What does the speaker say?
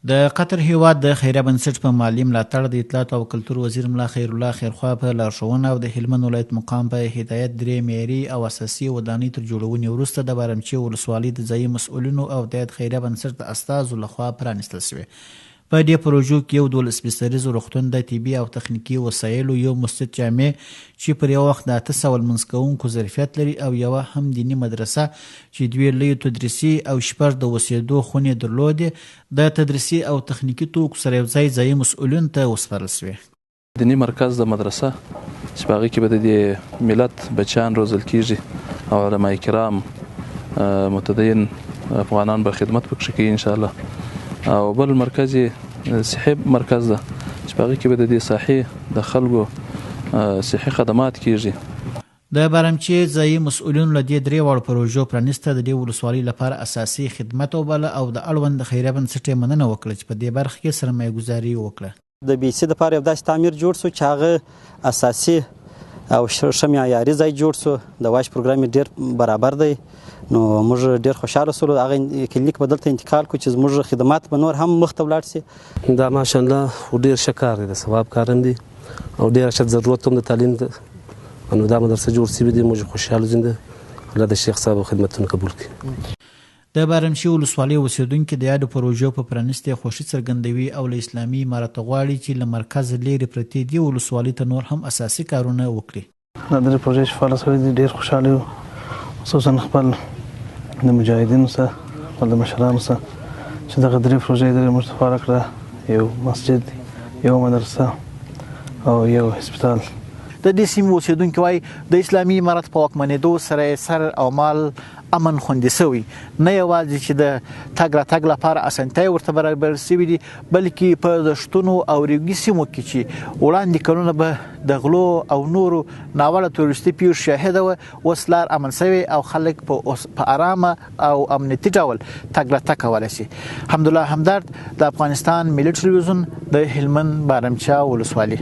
د قطر هیواد د خیریه بنسټ په مالي ملاتړ د اطلاعات او کلتور وزیر ملا خیر الله خیرخوا په لارښوونه او د هلمند ولایت مقام په هدایت 3 معیاري او اساسي ودانۍ تر جوړونې وروسته د بارمچي ولسوالۍ د ځایي مسؤلینو او د خیریه بنسټ د استازو لخوا پرانیستل شوې. په دې پروژو کې یو 12 سپیڅلیز روغتون د طبي او تخنیکي وسایلو، یو مسجد جامع چې پر یو وخت د 800 لمونځ کوونکو ظرفیت لري او یوه هم دیني مدرسه چې 2 لوی تدریسي او 6 د اوسېدو خونې درلودې د تدریسي او تخنیکي توکو سره یو ځای مسؤلین ته وسپارل شوې. دیني مرکز د مدرسه چې په هغې کې به د ملت بچیان روزل کیږي او علما کرام متدین افغانان به خدمت پکې کوي انشاءالله. او بل مرکز صحي مرکز ده چې په هغې کې به د دې ساحې د خلکو صحي خدمات کیږي. د بارمچي ځایي مسؤلینو له دې 3 واړو پروژو پرانیسته د دې ولسوالۍ لپاره اساسي خدمت وبله او د اړوند د خیریه بنسټ یې مننه وکړه چې په دې برخه کې سرمایه ګزاري وکړه. د بي سي دپاره یو داسې تعمیر جوړ سو چې هغه اساسي او ښه معیاري ځای جوړ سو. د واش پروګرام ډېر برابر دی، نو موږ ډېر خوشحاله سولو. هغه کلینیک به دلته انتقال کړو چې زموږ خدمات به نور هم مخ ته ولاړ سي. دا ماشاءالله ډېر ښه کار دی، د ثواب کار هم دی او ډېر ښه ضرورت هم د تعلیم ده. نو دا مدرسه جوړ سوي دي، موږ خوشحاله زنده الله د شیخ صاحب خدمتونه قبول کړي. د بارمچي ولسوالۍ اوسېدونکي د یادو پروژو په پرانیستې خوښي څرګندوي او له اسلامي امارت غواړي چې له مرکز لرې پرتې دې ولسوالۍ ته نور هم اساسي کارونه وکړي. دا درې پروژې چې فعاله شوې دي ډېر خوشحاله یو، خصوصا خپل د مجاهدینو سره، خپل د مشرانو سره چې دغه 3 پروژې موږ ته فعاله کړه. یو مسجد، یو مدرسه او یو هسپتال. د دې سیمې اوسېدونکي وایي د اسلامي امارت په واکمنېدو سره سر او مال امن خوندي شوی، نه یوازې چې د تګ راتګ لپاره اسانتیاوې ورته برابر شوي دي، بلکې په دښتونو او ریګي سیمو کې چې وړاندې کلونه به د غلو او نورو ناوړه تورستي پیښو شاهده وه، اوس لار امن شوی او خلک په ارامه او امنیتي ډول تګ راتګ کولی شي. حمدالله همدرد، د افغانستان ملي ټلویزیون، د هلمند بارمچا ولسوالي.